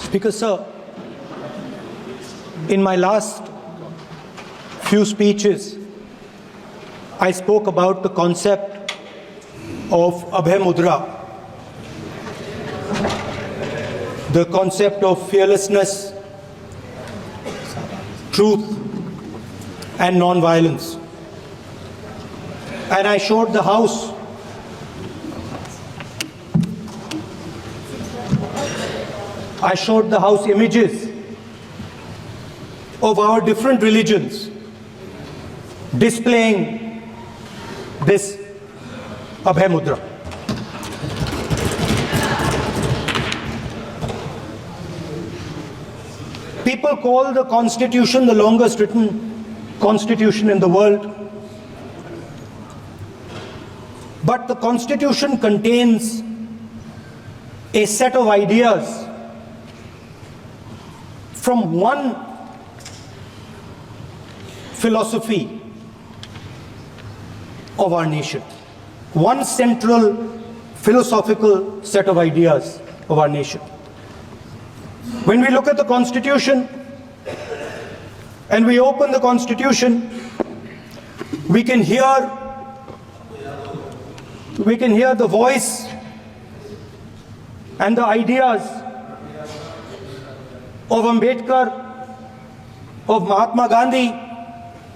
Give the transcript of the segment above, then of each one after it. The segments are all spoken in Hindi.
Speaker Sir, in my last few speeches, I spoke about the concept of Abhay Mudra, the concept of fearlessness, truth, and non-violence. And I showed the House images of our different religions displaying this Abhay Mudra. People call the Constitution the longest written constitution in the world. But the Constitution contains a set of ideas from one philosophy of our nation, one central philosophical set of ideas of our nation. When we look at the Constitution and we open the Constitution, we can hear the voice and the ideas of Ambedkar, of Mahatma Gandhi,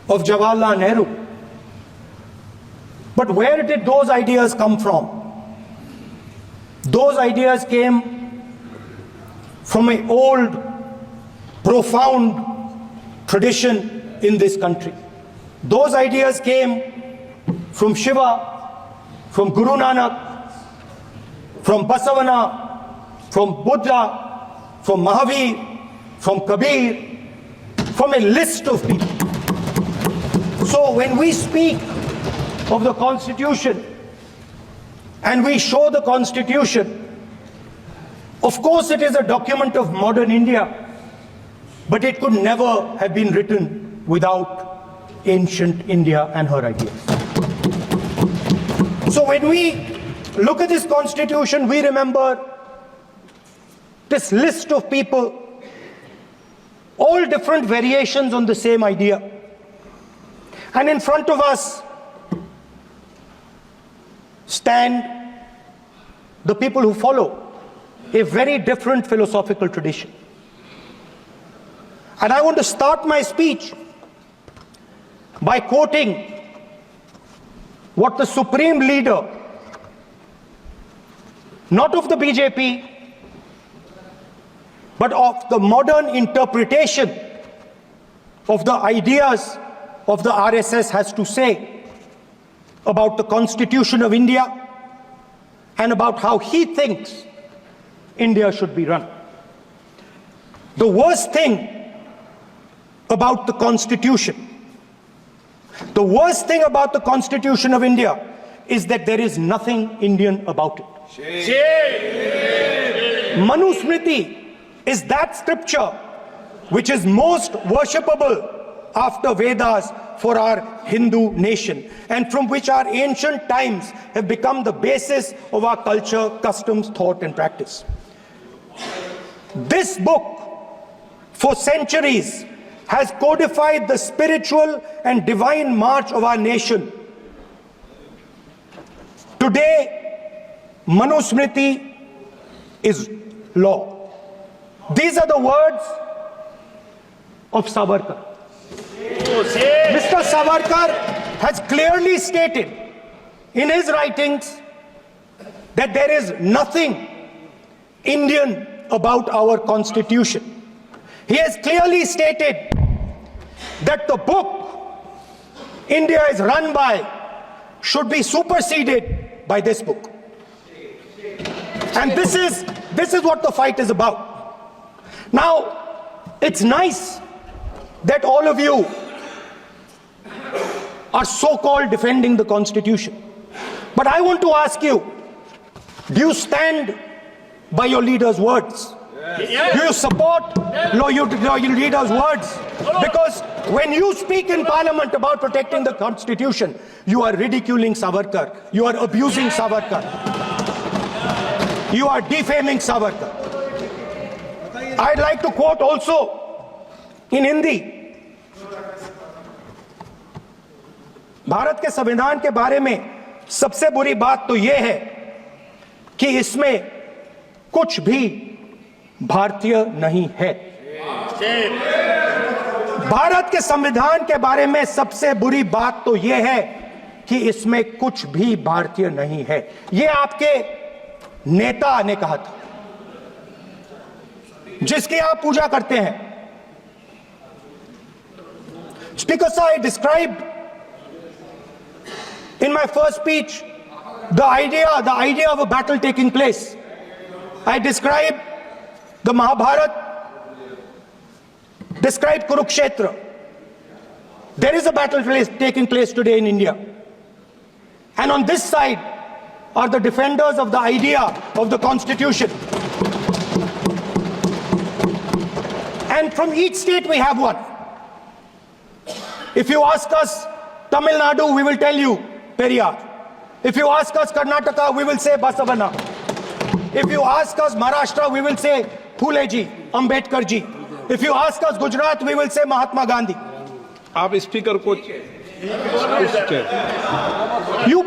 of Jawaharlal Nehru. But where did those ideas come from? Those ideas came from an old, profound tradition in this country. Those ideas came from Shiva, from Guru Nanak, from Basavana, from Buddha, from Mahavir, from Kabir, from a list of people. So when we speak of the Constitution and we show the Constitution, of course it is a document of modern India, but it could never have been written without ancient India and her ideas. So when we look at this Constitution, we remember this list of people, all different variations on the same idea. And in front of us stand the people who follow a very different philosophical tradition. And I want to start my speech by quoting what the supreme leader, not of the BJP, but of the modern interpretation of the ideas of the RSS has to say about the Constitution of India and about how he thinks India should be run. The worst thing about the Constitution, the worst thing about the Constitution of India is that there is nothing Indian about it. Manusmriti is that scripture which is most worshipable after Vedas for our Hindu nation, and from which our ancient times have become the basis of our culture, customs, thought, and practice. This book, for centuries, has codified the spiritual and divine march of our nation. Today, Manusmriti is law. These are the words of Savarkar. Mr. Savarkar has clearly stated in his writings that there is nothing Indian about our Constitution. He has clearly stated that the book India is run by should be superseded by this book. And this is what the fight is about. Now, it's nice that all of you are so-called defending the Constitution. But I want to ask you, do you stand by your leader's words? Yes. Do you support your leader's words? Because when you speak in Parliament about protecting the Constitution, you are ridiculing Savarkar, you are abusing Savarkar, you are defaming Savarkar. I'd like to quote also in Hindi. Bharat के संविधान के बारे में सबसे बुरी बात तो यह है कि इसमें कुछ भी भारतीय नहीं है। भारत के संविधान के बारे में सबसे बुरी बात तो यह है कि इसमें कुछ भी भारतीय नहीं है। यह आपके नेता ने कहा था, जिसकी आप पूजा करते हैं। Speaker sir, I described in my first speech the idea of a battle taking place. I described the Mahabharata, described Kurukshetra. There is a battle taking place today in India. And on this side are the defenders of the idea of the Constitution. And from each state we have one. If you ask us Tamil Nadu, we will tell you Periyar. If you ask us Karnataka, we will say Basavana. If you ask us Maharashtra, we will say Phule ji, Ambedkar ji. If you ask us Gujarat, we will say Mahatma Gandhi. आप स्पीकर को You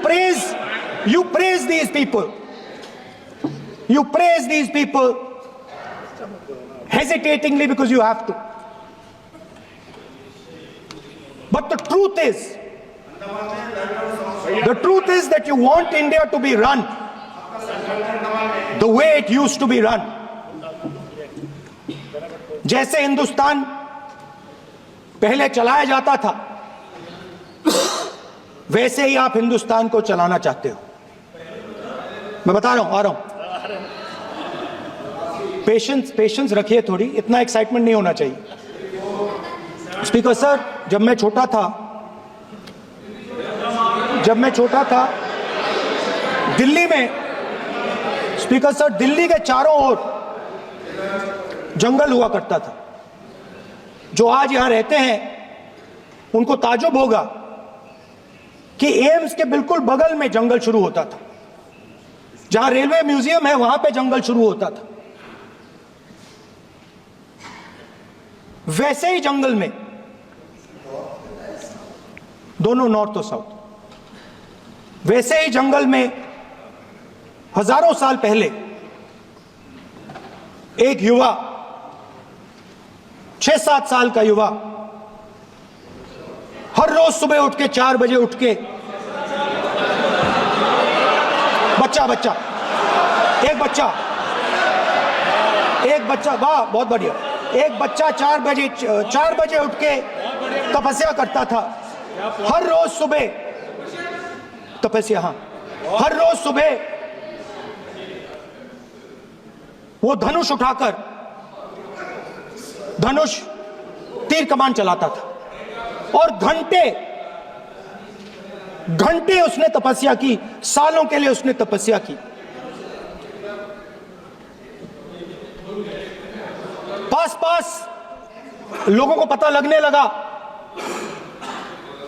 praise these people. You praise these people hesitatingly because you have to. But the truth is that you want India to be run the way it used to be run. जैसे हिंदुस्तान पहले चलाया जाता था, वैसे ही आप हिंदुस्तान को चलाना चाहते हो। मैं बता रहा हूं, आ रहा हूं। पेशेंस रखिए थोड़ी, इतना एक्साइटमेंट नहीं होना चाहिए। स्पीकर सर, जब मैं छोटा था दिल्ली में, स्पीकर सर, दिल्ली के चारों ओर जंगल हुआ करता था। जो आज यहां रहते हैं उनको ताजुब होगा कि एम्स के बिल्कुल बगल में जंगल शुरू होता था। जहां रेलवे म्यूजियम है वहां पे जंगल शुरू होता था। वैसे ही जंगल में, दोनों नॉर्थ और साउथ, वैसे ही जंगल में हजारों साल पहले एक युवा, 6-7 साल का युवा, हर रोज सुबह उठ के 4 बजे उठ के, एक बच्चा, वाह बहुत बढ़िया, एक बच्चा 4 बजे उठ के तपस्या करता था। हर रोज सुबह तपस्या, हाँ, हर रोज सुबह वो धनुष उठाकर तीर कमान चलाता था और घंटे उसने तपस्या की, सालों के लिए उसने तपस्या की। पास लोगों को पता लगने लगा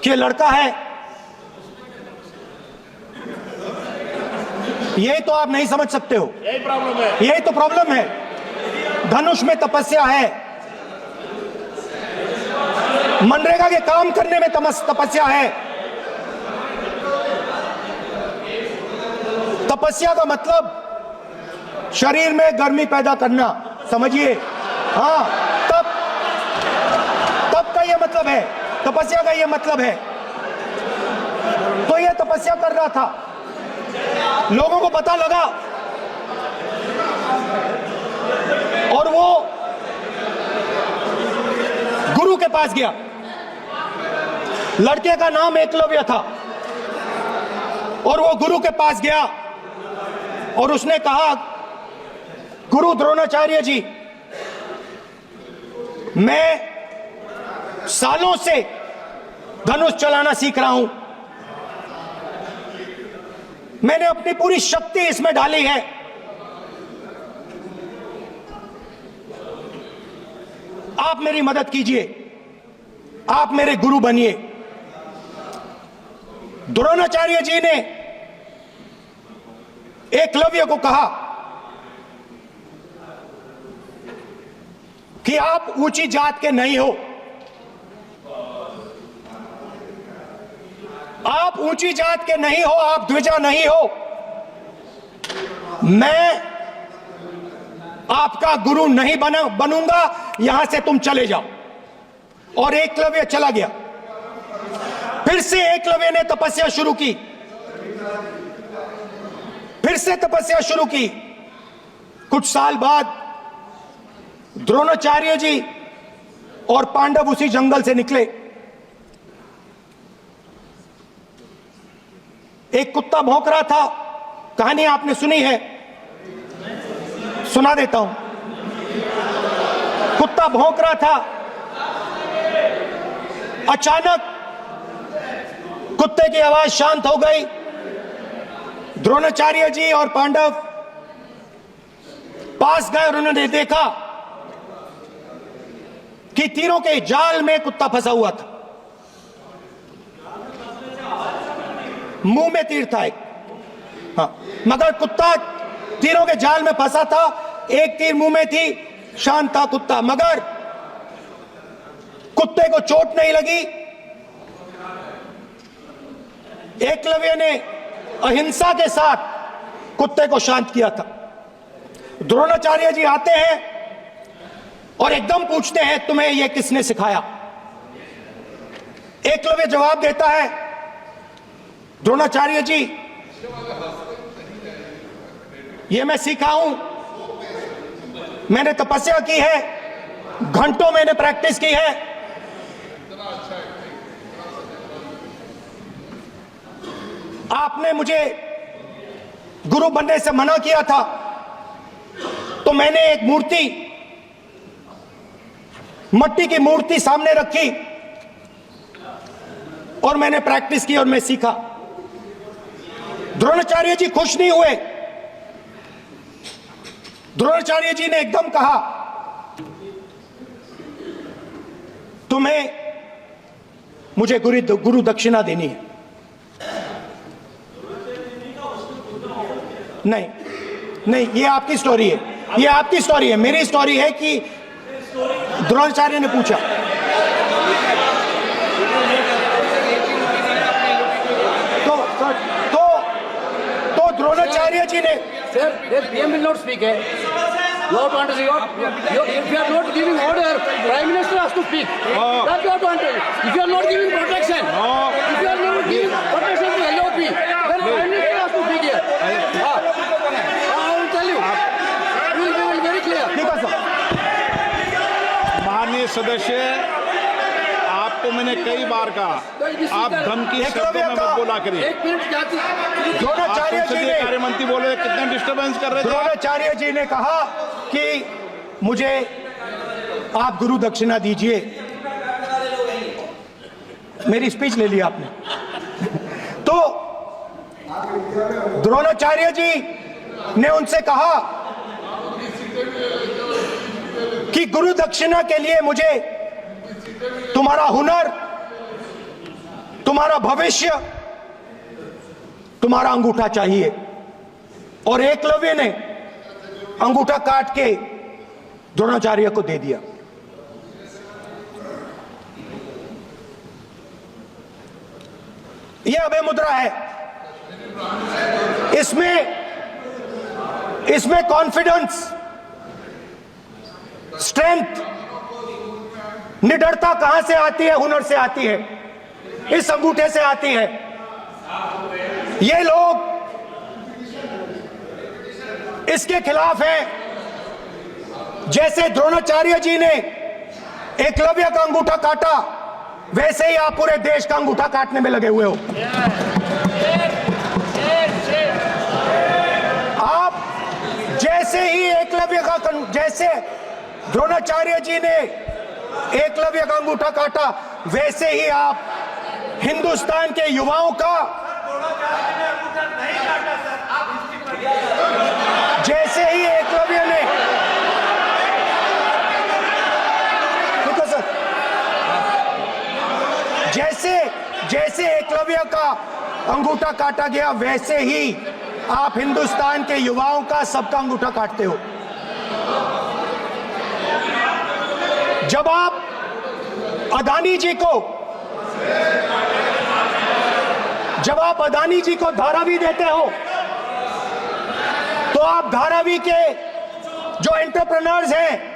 कि लड़का है। यही तो आप नहीं समझ सकते हो, यही तो प्रॉब्लम है। धनुष में तपस्या है, मनरेगा के काम करने में तपस्या है। तपस्या का मतलब शरीर में गर्मी पैदा करना, समझिए। हाँ, तब का ये मतलब है, तपस्या का ये मतलब है। तो ये तपस्या कर रहा था, लोगों को पता लगा और वो गुरु के पास गया। लड़के का नाम एकलव्य था और वो गुरु के पास गया और उसने कहा, गुरु द्रोणाचार्य जी, मैं सालों से धनुष चलाना सीख रहा हूं, मैंने अपनी पूरी शक्ति इसमें डाली है। आप मेरी मदद कीजिए, आप मेरे गुरु बनिए। द्रोणाचार्य जी ने एकलव्य को कहा, कि आप ऊंची जात के नहीं हो, आप ऊंची जात के नहीं हो, आप द्विजा नहीं हो। मैं आपका गुरु नहीं बनूंगा, यहां से तुम चले जाओ। और एकलव्य चला गया। फिर से एकलव्य ने तपस्या शुरू की, फिर से तपस्या शुरू की। कुछ साल बाद द्रोणाचार्य जी और पांडव उसी जंगल से निकले। एक कुत्ता भौंक रहा था, कहानी आपने सुनी है, सुना देता हूं। कुत्ता भौंक रहा था, अचानक कुत्ते की आवाज शांत हो गई। द्रोणाचार्य जी और पांडव पास गए और उन्होंने देखा कि तीरों के जाल में कुत्ता फंसा हुआ था। मुंह में तीर था एक, हाँ, मगर कुत्ता तीरों के जाल में फंसा था, एक तीर मुंह में थी, शांत था कुत्ता। मगर कुत्ते को चोट नहीं लगी। एकलव्य ने अहिंसा के साथ कुत्ते को शांत किया था। द्रोणाचार्य जी आते हैं और एकदम पूछते हैं, तुम्हें यह किसने सिखाया? एकलव्य जवाब देता है, द्रोणाचार्य जी, यह मैं सीखा हूं, मैंने तपस्या की है, घंटों मैंने प्रैक्टिस की है। आपने मुझे गुरु बनने से मना किया था, तो मैंने एक मूर्ति, मट्टी की मूर्ति सामने रखी और मैंने प्रैक्टिस की और मैं सीखा। द्रोणाचार्य जी खुश नहीं हुए। द्रोणाचार्य जी ने एकदम कहा, तुम्हें मुझे गुरु दक्षिणा देनी है। नहीं नहीं, ये आपकी स्टोरी है, ये आपकी स्टोरी है। मेरी स्टोरी है कि द्रोणाचार्य ने पूछा। तो द्रोणाचार्य जी ने, Sir, the PM will not speak. You have to understand. If you are not giving order, Prime Minister has to speak. That you have to understand. If you are not giving protection, if you are not giving protection to LOP, then Prime Minister has to speak here. I will tell you. We will be very clear. ठीक है सर। माननीय सदस्य, आपको मैंने कई बार कहा, आप धमकी शब्दों में मत बोला करिए। एक मिनट जाती। द्रोणाचार्य जी ने, कार्य मंत्री बोले, कितना डिस्टर्बेंस कर रहे थे। द्रोणाचार्य जी ने कहा कि मुझे आप गुरु दक्षिणा दीजिए। मेरी स्पीच ले ली आपने। तो द्रोणाचार्य जी ने उनसे कहा कि गुरु दक्षिणा के लिए मुझे तुम्हारा हुनर, तुम्हारा भविष्य, तुम्हारा अंगूठा चाहिए। और एकलव्य ने अंगूठा काट के द्रोणाचार्य को दे दिया। यह अभय मुद्रा है। इसमें कॉन्फिडेंस, स्ट्रेंथ, निडरता कहां से आती है? हुनर से आती है, इस अंगूठे से आती है। ये लोग इसके खिलाफ हैं। जैसे द्रोणाचार्य जी ने एकलव्य का अंगूठा काटा, वैसे ही आप पूरे देश का अंगूठा काटने में लगे हुए हो। आप जैसे ही एकलव्य का, जैसे द्रोणाचार्य जी ने एकलव्य का अंगूठा काटा, वैसे ही आप हिंदुस्तान के युवाओं का, जैसे ही एकलव्य ने, देखो सर, जैसे एकलव्य का अंगूठा काटा गया, वैसे ही आप हिंदुस्तान के युवाओं का, सबका अंगूठा काटते हो। जब आप अदानी जी को धारावी देते हो, तो आप धारावी के जो एंटरप्रेन्योर्स हैं,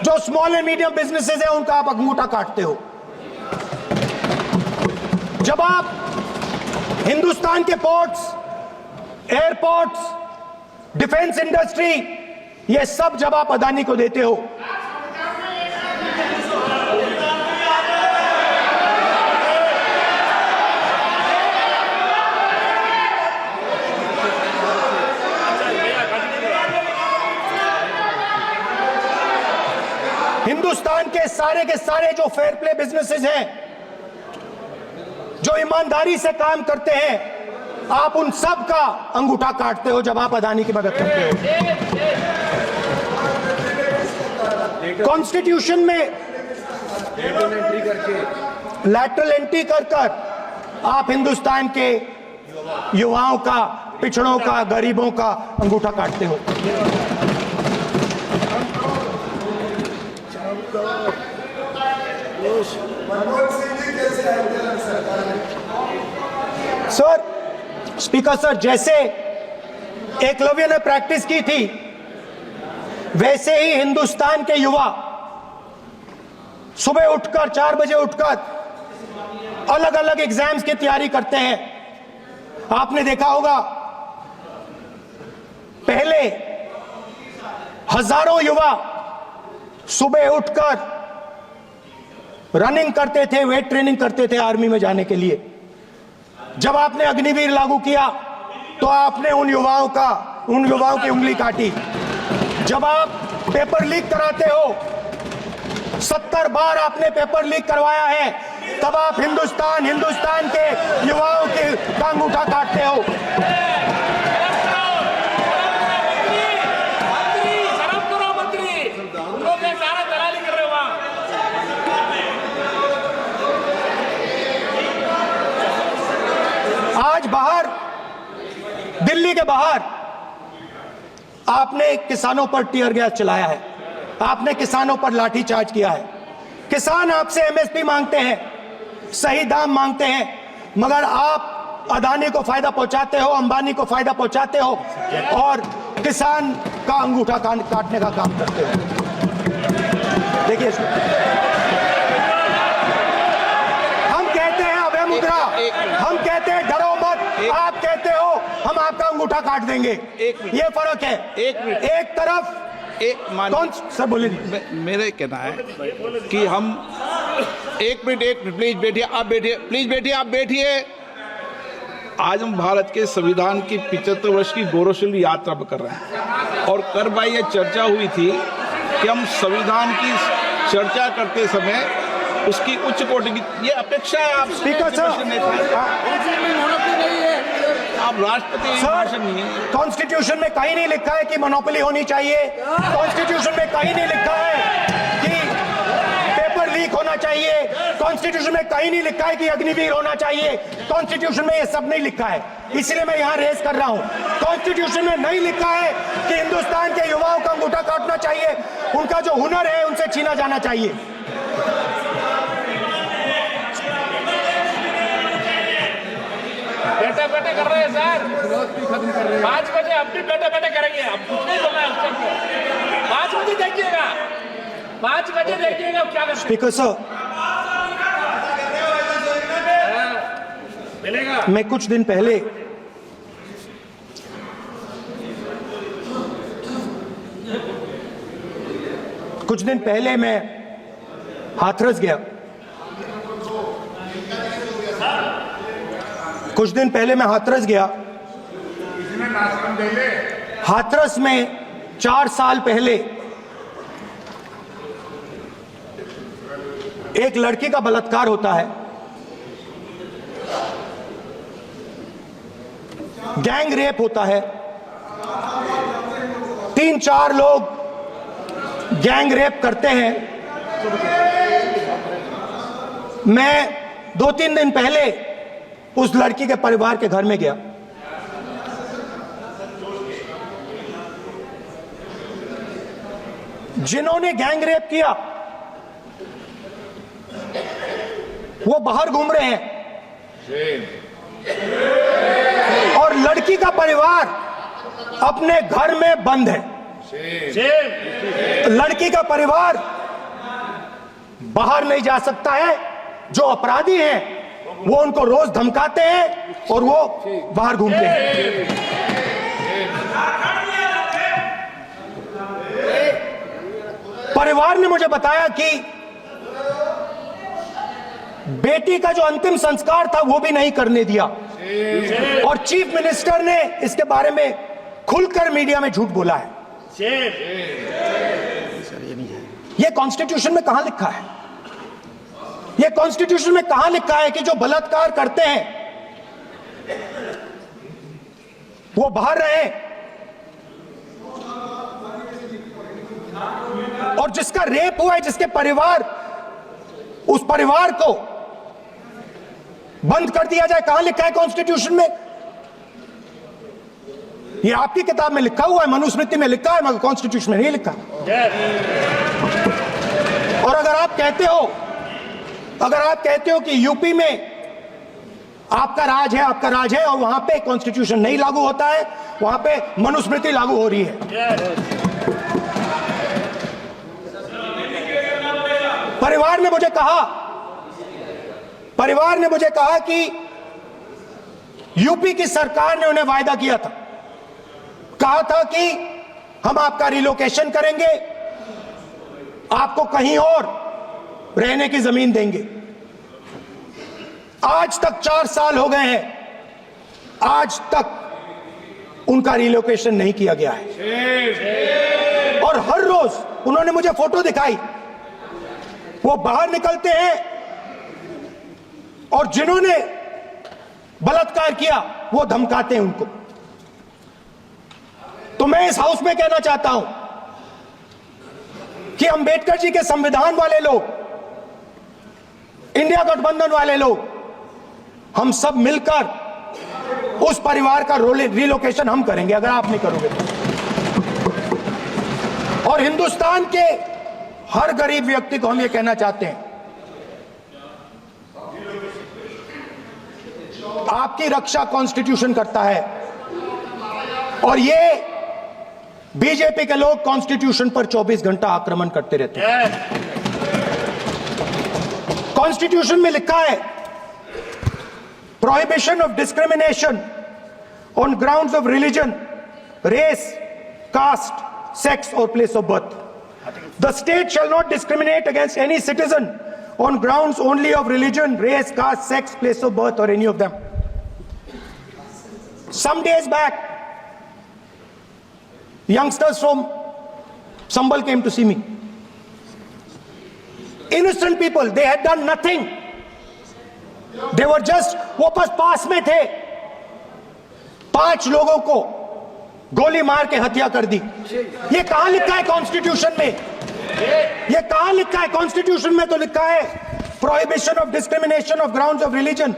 जो स्मॉल एंड मीडियम बिजनेसेस हैं, उनका आप अंगूठा काटते हो। जब आप हिंदुस्तान के पोर्ट्स, एयरपोर्ट्स, डिफेंस इंडस्ट्री, ये सब जब आप अदानी को देते हो, हिंदुस्तान के सारे जो फेयर प्ले बिजनेसेस हैं, जो ईमानदारी से काम करते हैं, आप उन सब का अंगूठा काटते हो जब आप अदानी की मदद करते हो। कॉन्स्टिट्यूशन में लैटरल एंट्री कर आप हिंदुस्तान के युवाओं का, पिछड़ों का, गरीबों का अंगूठा काटते हो। सर, स्पीकर सर, जैसे एकलव्य ने प्रैक्टिस की थी, वैसे ही हिंदुस्तान के युवा सुबह उठकर 4 बजे उठकर अलग अलग एग्जाम्स की तैयारी करते हैं। आपने देखा होगा, पहले हजारों युवा सुबह उठकर रनिंग करते थे, वेट ट्रेनिंग करते थे आर्मी में जाने के लिए। जब आपने अग्निवीर लागू किया तो आपने उन युवाओं की उंगली काटी। जब आप पेपर लीक कराते हो, 70 बार आपने पेपर लीक करवाया है, तब आप हिंदुस्तान के युवाओं के अंगूठा काटते हो। आज बाहर, दिल्ली के बाहर आपने किसानों पर टीयर गैस चलाया है, आपने किसानों पर लाठीचार्ज किया है। किसान आपसे एमएसपी मांगते हैं, सही दाम मांगते हैं, मगर आप अदानी को फायदा पहुंचाते हो, अंबानी को फायदा पहुंचाते हो और किसान का अंगूठा काटने का काम करते हो। देखिए, हम कहते हैं अभय मुद्रा, हम कहते हैं डरो मत, आप कहते हो हम आपका अंगूठा काट देंगे। ये फर्क है। एक तरफ कौन सर बोलिए। मेरे कहना है कि हम एक मिनट प्लीज बैठिए, आप बैठिए, प्लीज बैठिए, आप बैठिए। आज हम भारत के संविधान की 75 वर्ष की गौरवशाली यात्रा कर रहे हैं और कर भाई ये चर्चा हुई थी कि हम संविधान की चर्चा करते समय उसकी उच्च कोटि की ये अपेक्षा है। आप स्पीकर सर, आप राष्ट्रपति नहीं है। कॉन्स्टिट्यूशन में कहीं नहीं लिखा है कि मोनोपोली होनी चाहिए। कॉन्स्टिट्यूशन में कहीं नहीं लिखा है कि पेपर लीक होना चाहिए। कॉन्स्टिट्यूशन में कहीं नहीं लिखा है कि अग्निवीर होना चाहिए। कॉन्स्टिट्यूशन में ये सब नहीं लिखा है, इसलिए मैं यहाँ रेस कर रहा हूँ। कॉन्स्टिट्यूशन में नहीं लिखा है कि हिंदुस्तान के युवाओं का अंगूठा काटना चाहिए, उनका जो हुनर है उनसे छीना जाना चाहिए। बैठे कर रहे हैं सर, 5 बजे अब भी बैठे करेंगे। अब कुछ नहीं बोलना है, 5 बजे देखिएगा, 5 बजे देखिएगा क्या करते हैं। स्पीकर सर, मिलेगा। मैं कुछ दिन पहले मैं हाथरस गया। हाथरस में 4 साल पहले एक लड़की का बलात्कार होता है। गैंग रेप होता है। 3-4 लोग गैंग रेप करते हैं। मैं 2-3 दिन पहले उस लड़की के परिवार के घर में गया। जिन्होंने गैंग रेप किया वो बाहर घूम रहे हैं, और लड़की का परिवार अपने घर में बंद है। लड़की का परिवार बाहर नहीं जा सकता है। जो अपराधी हैं वो उनको रोज धमकाते हैं और वो बाहर घूमते हैं। परिवार ने मुझे बताया कि बेटी का जो अंतिम संस्कार था वो भी नहीं करने दिया, और चीफ मिनिस्टर ने इसके बारे में खुलकर मीडिया में झूठ बोला है। ये कॉन्स्टिट्यूशन में कहां लिखा है? ये कॉन्स्टिट्यूशन में कहां लिखा है कि जो बलात्कार करते हैं वो बाहर रहे, और जिसका रेप हुआ है, जिसके परिवार, उस परिवार को बंद कर दिया जाए? कहां लिखा है कॉन्स्टिट्यूशन में? ये आपकी किताब में लिखा हुआ है, मनुस्मृति में लिखा है, मगर कॉन्स्टिट्यूशन में नहीं लिखा। और अगर आप कहते हो कि यूपी में आपका राज है, और वहां पे कॉन्स्टिट्यूशन नहीं लागू होता है, वहां पे मनुस्मृति लागू हो रही है। परिवार ने मुझे कहा कि यूपी की सरकार ने उन्हें वायदा किया था, कहा था कि हम आपका रिलोकेशन करेंगे, आपको कहीं और रहने की जमीन देंगे। आज तक 4 साल हो गए हैं, आज तक उनका रिलोकेशन नहीं किया गया है। और हर रोज उन्होंने मुझे फोटो दिखाई, वो बाहर निकलते हैं और जिन्होंने बलात्कार किया वो धमकाते हैं उनको। तो मैं इस हाउस में कहना चाहता हूं कि अंबेडकर जी के संविधान वाले लोग, इंडिया गठबंधन वाले लोग, हम सब मिलकर उस परिवार का रिलोकेशन हम करेंगे, अगर आप नहीं करोगे तो। और हिंदुस्तान के हर गरीब व्यक्ति को हम ये कहना चाहते हैं, आपकी रक्षा कॉन्स्टिट्यूशन करता है, और ये बीजेपी के लोग कॉन्स्टिट्यूशन पर 24 घंटा आक्रमण करते रहते हैं। कॉन्स्टिट्यूशन में लिखा है, prohibition of discrimination on grounds of religion, race, caste, sex और place of birth. The state shall not discriminate against any citizen on grounds only of religion, race, caste, sex, place of birth, or any of them. Some days back, youngsters from Sambal came to see me. Innocent people, they had done nothing. They were just, वो बस पास में थे, 5 लोगों को गोली मार के हत्या कर दी। ये कहां लिखा है कॉन्स्टिट्यूशन में? ये कहां लिखा है कॉन्स्टिट्यूशन में? तो लिखा है prohibition of discrimination of grounds of religion.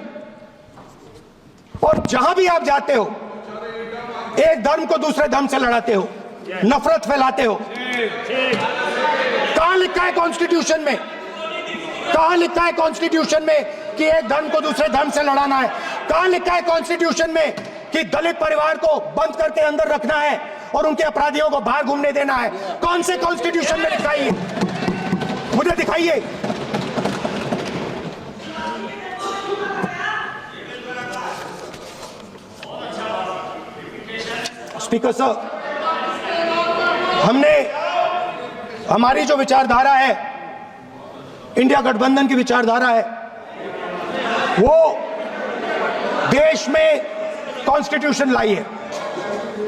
और जहां भी आप जाते हो, एक धर्म को दूसरे धर्म से लड़ाते हो, नफरत फैलाते हो। कहां लिखा है कॉन्स्टिट्यूशन में? कहां लिखा है कॉन्स्टिट्यूशन में कि एक धर्म को दूसरे धर्म से लड़ाना है? कहां लिखा है कॉन्स्टिट्यूशन में कि दलित परिवार को बंद करके अंदर रखना है और उनके अपराधियों को बाहर घूमने देना है? कौन से कॉन्स्टिट्यूशन में लिखा है? मुझे दिखाइए। स्पीकर सर, हमारी जो विचारधारा है, इंडिया गठबंधन की विचारधारा है, वो देश में कॉन्स्टिट्यूशन लाई है।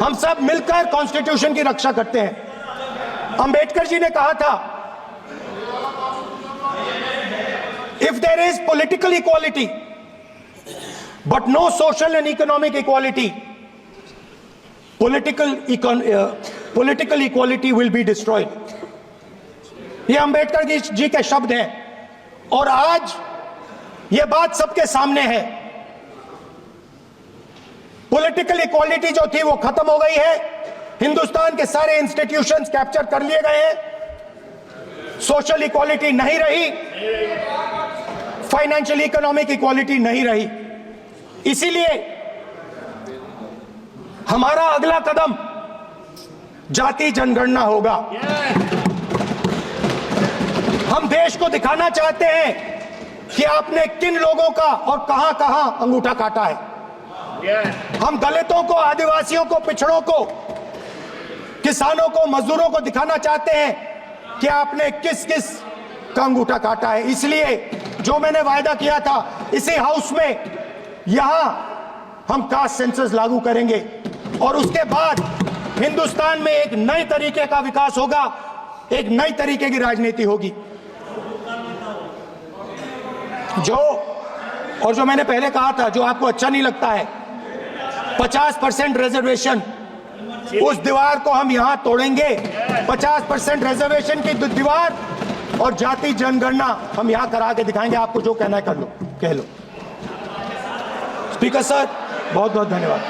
हम सब मिलकर कॉन्स्टिट्यूशन की रक्षा करते हैं। अंबेडकर जी ने कहा था, if there is political equality but no social and economic equality, political equality will be destroyed. ये अंबेडकर जी के शब्द हैं, और आज ये बात सबके सामने है। पॉलिटिकल इक्वालिटी जो थी वो खत्म हो गई है। हिंदुस्तान के सारे इंस्टीट्यूशंस कैप्चर कर लिए गए हैं। सोशल इक्वालिटी नहीं रही, फाइनेंशियल इकोनॉमिक इक्वालिटी नहीं रही। इसीलिए हमारा अगला कदम जाति जनगणना होगा। हम देश को दिखाना चाहते हैं कि आपने किन लोगों का और कहां कहां अंगूठा काटा है। हम दलितों को, आदिवासियों को, पिछड़ों को, किसानों को, मजदूरों को दिखाना चाहते हैं कि आपने किस किस का अंगूठा काटा है। इसलिए जो मैंने वायदा किया था, इसी हाउस में यहां हम कास्ट सेंसस लागू करेंगे और उसके बाद हिंदुस्तान में एक नए तरीके का विकास होगा, एक नई तरीके की राजनीति होगी। जो मैंने पहले कहा था, जो आपको अच्छा नहीं लगता है, 50% रिजर्वेशन, उस दीवार को हम यहां तोड़ेंगे। 50% रिजर्वेशन की दीवार और जाति जनगणना हम यहां करा के दिखाएंगे। आपको जो कहना है कर लो, कह लो। स्पीकर सर, बहुत बहुत धन्यवाद।